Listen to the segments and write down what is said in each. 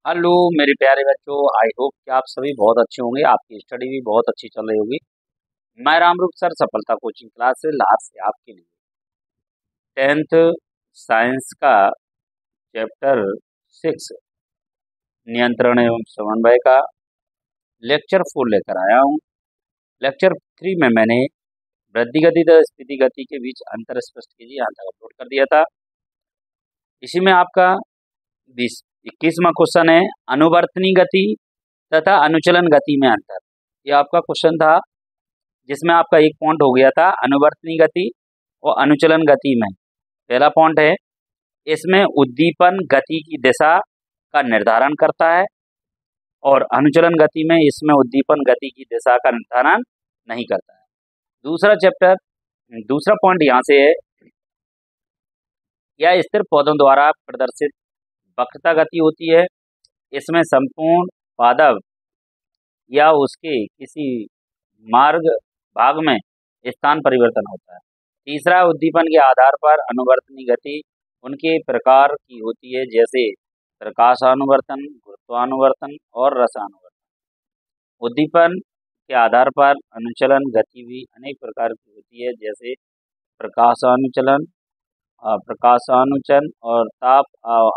Hello मेरे प्यारे बच्चों, आई होप कि आप सभी बहुत अच्छे होंगे। आपकी स्टडी भी बहुत अच्छी चल रही होगी। मैं रामरूप सर सफलता कोचिंग क्लास से लास्ट से आपके लिए 10th साइंस का चैप्टर 6 नियंत्रण एवं समन्वय का लेक्चर 4 लेकर आया हूँ। लेक्चर 3 में मैंने वृद्धि गति तथा स्थिति गति के बीच अंतर स्पष्ट कीजिए यहाँ तक अपलोड कर दिया था। इसी में आपका 21वां क्वेश्चन है अनुवर्तनी गति तथा अनुचलन गति में अंतर। ये आपका क्वेश्चन था जिसमें आपका एक पॉइंट हो गया था अनुवर्तनी गति और अनुचलन गति में। पहला पॉइंट है इसमें उद्दीपन गति की दिशा का निर्धारण करता है और अनुचलन गति में इसमें उद्दीपन गति की दिशा का निर्धारण नहीं करता है। दूसरा पॉइंट यहाँ से है यह स्थिर पौधों द्वारा प्रदर्शित वक्रता गति होती है। इसमें संपूर्ण पादप या उसके किसी मार्ग भाग में स्थान परिवर्तन होता है। तीसरा, उद्दीपन के आधार पर अनुवर्तनी गति उनके प्रकार की होती है, जैसे प्रकाशानुवर्तन, गुरुत्वानुवर्तन और रसानुवर्तन। उद्दीपन के आधार पर अनुचलन गति भी अनेक प्रकार की होती है, जैसे प्रकाशानुचलन, प्रकाशानुचन और ताप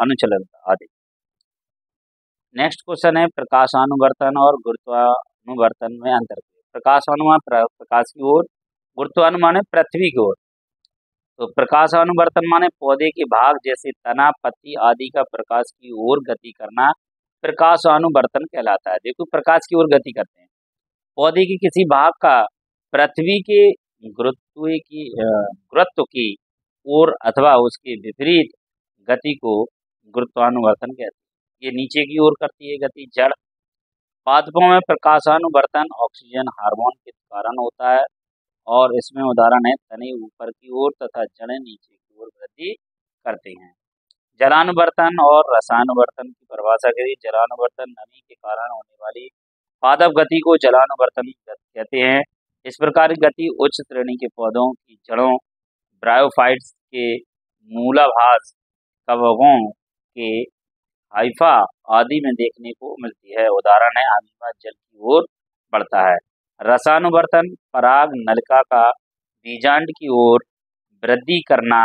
अनुचलन आदि। नेक्स्ट क्वेश्चन है प्रकाशानुवर्तन और गुरुत्वानुवर्तन में अंतर। प्रकाशानुमान प्रकाश की ओर, गुरुत्वानुमान है पृथ्वी की ओर। तो प्रकाशानुवर्तन माने पौधे के भाग जैसे तना, पत्ती आदि का प्रकाश की ओर गति करना प्रकाशानुवर्तन कहलाता है। देखो प्रकाश की ओर गति करते हैं। पौधे के किसी भाग का पृथ्वी के गुरुत्व की ओर अथवा उसके विपरीत गति को गुरुत्वानुवर्तन कहते हैं। ये नीचे की ओर करती है गति जड़। पादपों में प्रकाशानुवर्तन ऑक्सीजन हार्मोन के कारण होता है और इसमें उदाहरण है तने ऊपर की ओर तथा जड़ें नीचे की ओर वृद्धि करते हैं। जलानुवर्तन और रसानुवर्तन की परिभाषा करिए। जलानुवर्तन नमी के कारण होने वाली पादप गति को जलानुवर्तन कहते हैं। इस प्रकार की गति उच्च श्रेणी के पौधों की जड़ों, ब्रायोफाइट्स के मूलाभास, कवकों के हाइफा आदि में देखने को मिलती है। उदाहरण है अमीबा जल की ओर बढ़ता है। रसानुवर्तन पराग नलिका का बीजांड की ओर वृद्धि करना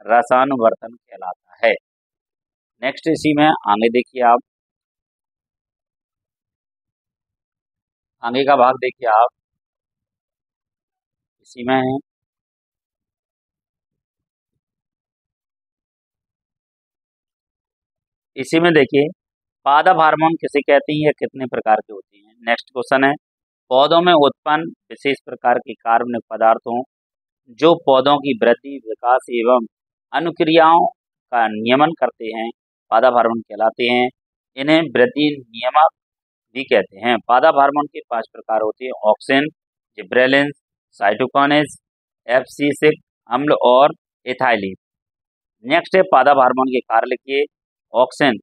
रसानुवर्तन कहलाता है। नेक्स्ट इसी में आगे देखिए आप, आगे का भाग देखिए आप, इसी में है इसी में देखिए पादप हार्मोन किसे कहते हैं या कितने प्रकार के होते हैं। नेक्स्ट क्वेश्चन है पौधों में उत्पन्न विशेष प्रकार के कार्बनिक पदार्थों जो पौधों की वृद्धि, विकास एवं अनुक्रियाओं का नियमन करते हैं पादप हार्मोन कहलाते हैं। इन्हें वृद्धि नियामक भी कहते हैं। पादप हार्मोन के 5 प्रकार होते हैं ऑक्सिन, जिब्रेलिन, साइटोकिन्स, एब्सिसिक अम्ल और एथाइलिन। नेक्स्ट है पादप हार्मोन के कार्य लिखिए। ऑक्सिन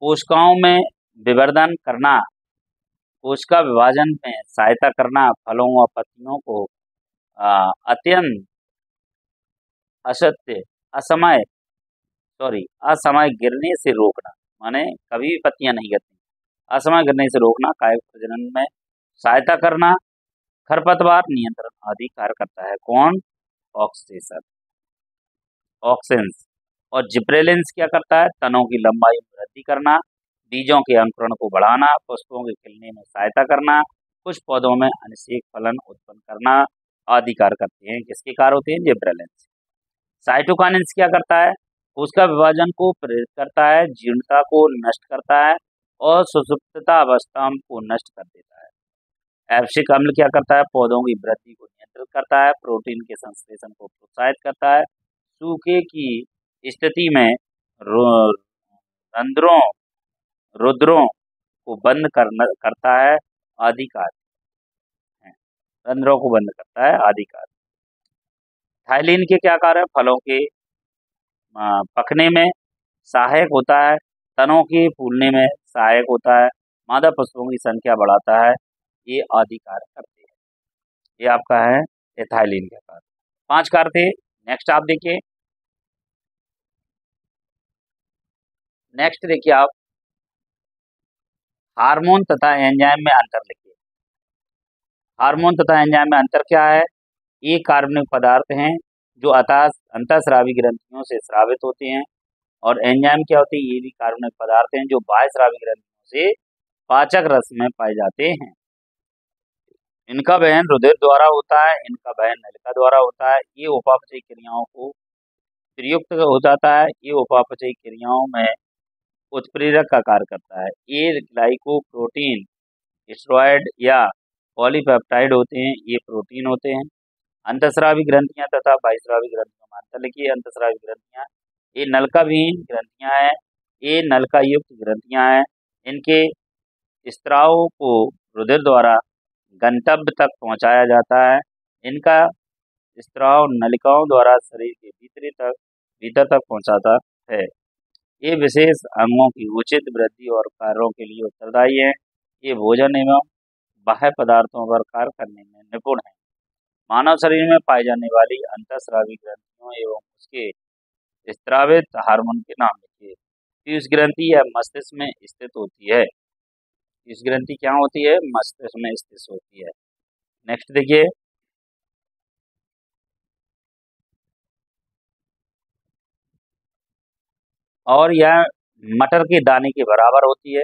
कोशिकाओं में विवर्धन करना, कोशिका विभाजन में सहायता करना, फलों व पत्तियों को अत्यंत असमय गिरने से रोकना, माने कभी भी पत्तियां नहीं गिरती, असमय गिरने से रोकना, कायिक प्रजनन में सहायता करना, खरपतवार नियंत्रण आदि कार्य करता है। कौन? ऑक्सिन्स। और जिब्रेलिन्स क्या करता है? तनों की लंबाई में वृद्धि करना, बीजों के अंकुरण को बढ़ाना, पुष्पों के खिलने में सहायता करना, कुछ पौधों में अनिषेक फलन उत्पन्न करना आदि कार्य करते हैं। किसके कार्य होते हैं? जिब्रेलिन्स। साइटोकिन्स क्या करता है? कोशिका विभाजन को प्रेरित करता है, जीर्णता को नष्ट करता है और सुषुप्तता अवस्था को नष्ट कर देता है। एब्सिक अम्ल क्या करता है? पौधों की वृद्धि को नियंत्रित करता है, प्रोटीन के संश्लेषण को प्रोत्साहित करता है, सूखे की स्थिति में रुद्रों को बंद करता है आदि कार्य हैं। रंध्रों को बंद करता है आदि कार्य। थाइलिन के क्या कार्य? फलों के पकने में सहायक होता है, तनों के फूलने में सहायक होता है, मादा पुष्पों की संख्या बढ़ाता है, ये आदि कार्य करते हैं। ये आपका है एथाइलिन का कार्य। 5 कार्य थे। नेक्स्ट आप देखिए, नेक्स्ट देखिए आप हार्मोन तथा एंजाइम में अंतर लिखिए। हार्मोन तथा एंजाइम में अंतर क्या है? ये कार्बनिक पदार्थ हैं जो अंतःस्रावी ग्रंथियों से स्रावित होते हैं, और एंजाइम क्या होते हैं? ये भी कार्बनिक पदार्थ हैं जो बाह्यस्रावी ग्रंथियों से पाचक रस में पाए जाते हैं। इनका वहन रुधिर द्वारा होता है, इनका वहन नलिका द्वारा होता है। ये उपापचयी क्रियाओं को प्रयुक्त हो जाता है। ये उपापचयी क्रियाओं में उत्प्रेरक का कार्य करता है। ये ग्लाइकोप्रोटीन, स्टेरॉयड या पॉलीपेप्टाइड होते हैं। ये प्रोटीन होते हैं। अंतःस्रावी ग्रंथियां तथा बाह्यस्रावी ग्रंथियों में अंतर लिखिए। अंतःस्रावी ग्रंथियां ये नलिकाविहीन ग्रंथियां हैं, ये नलिका युक्त ग्रंथियां हैं। इनके स्त्रावों को रुधिर द्वारा गंतव्य तक पहुंचाया जाता है। इनका स्त्राव नलिकाओं द्वारा शरीर के भीतर तक पहुंचाता है। ये विशेष अंगों की उचित वृद्धि और कार्यों के लिए उत्तरदायी हैं। ये भोजन एवं बाह्य पदार्थों पर कार्य करने में निपुण हैं। मानव शरीर में पाई जाने वाली अंतःस्रावी ग्रंथियों एवं उसके स्त्रावित हार्मोन के नाम लिखिए। पीयूष ग्रंथि यह मस्तिष्क में स्थित होती है। पीयूष ग्रंथि क्या होती है? मस्तिष्क में स्थित होती है। नेक्स्ट देखिए, और यह मटर के दाने के बराबर होती है।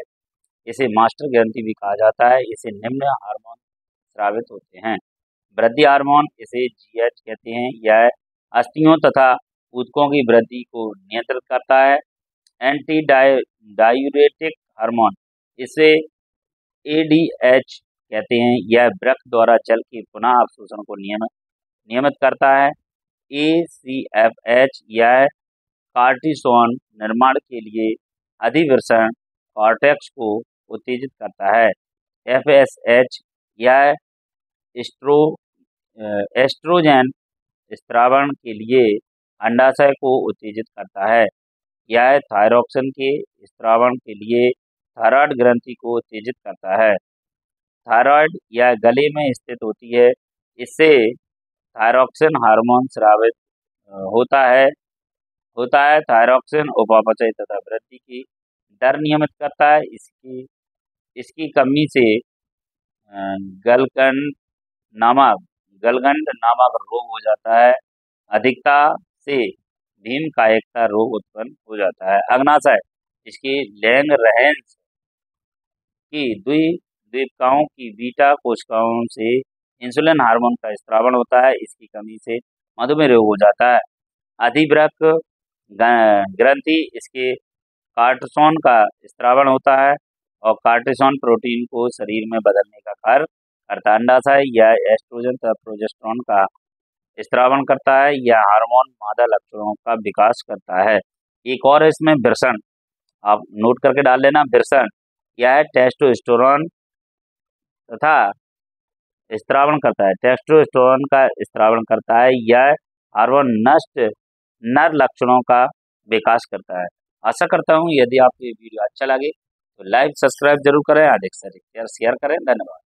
इसे मास्टर ग्रंथि भी कहा जाता है। इसे निम्न हार्मोन स्रावित होते हैं। वृद्धि हार्मोन, इसे जीएच कहते हैं। यह अस्थियों तथा ऊतकों की वृद्धि को नियंत्रित करता है। एंटी डायूरेटिक हार्मोन, इसे एडीएच कहते हैं। यह वृक्क द्वारा जल के पुनः अवशोषण को नियमित करता है। एसीएफएच, यह कार्टिसोन निर्माण के लिए अधिवृषण कॉर्टेक्स को उत्तेजित करता है। एफएसएच, यह एस्ट्रोजन स्त्रावण के लिए अंडाशय को उत्तेजित करता है। यह थायरॉक्सिन के स्त्रावण के लिए थायराइड ग्रंथि को उत्तेजित करता है। थायराइड यह गले में स्थित होती है। इससे थायरॉक्सिन हार्मोन स्रावित होता है। थायरॉक्सिन उपापचय तथा वृद्धि की दर नियमित करता है। इसकी कमी से गलगंड नामक रोग हो जाता है। अधिकता से भीम कायिकता रोग उत्पन्न हो जाता है। अग्नाशय, इसकी लैंगरहेंस की द्वीपिकाओं की बीटा कोशिकाओं से इंसुलिन हार्मोन का स्त्रावण होता है। इसकी कमी से मधुमेह रोग हो जाता है। अधिवृक्क ग्रंथि, इसके कार्टिसोन का स्त्रावण होता है और कार्टिसोन प्रोटीन को शरीर में बदलने का कार्य करता है। अंडाशय यह एस्ट्रोजन तथा प्रोजेस्टेरोन का स्त्रावण करता है। यह हार्मोन मादा लक्षणों का विकास करता है। एक और इसमें वृषण, आप नोट करके डाल लेना। वृषण यह टेस्टोस्टेरोन तथा स्त्रावण करता है। टेस्टोस्टेरोन का स्त्रावण करता है। यह हार्मोन नर लक्षणों का विकास करता है। आशा करता हूँ यदि आपको ये वीडियो अच्छा लगे तो लाइक सब्सक्राइब जरूर करें, अधिक से अधिक शेयर करें। धन्यवाद।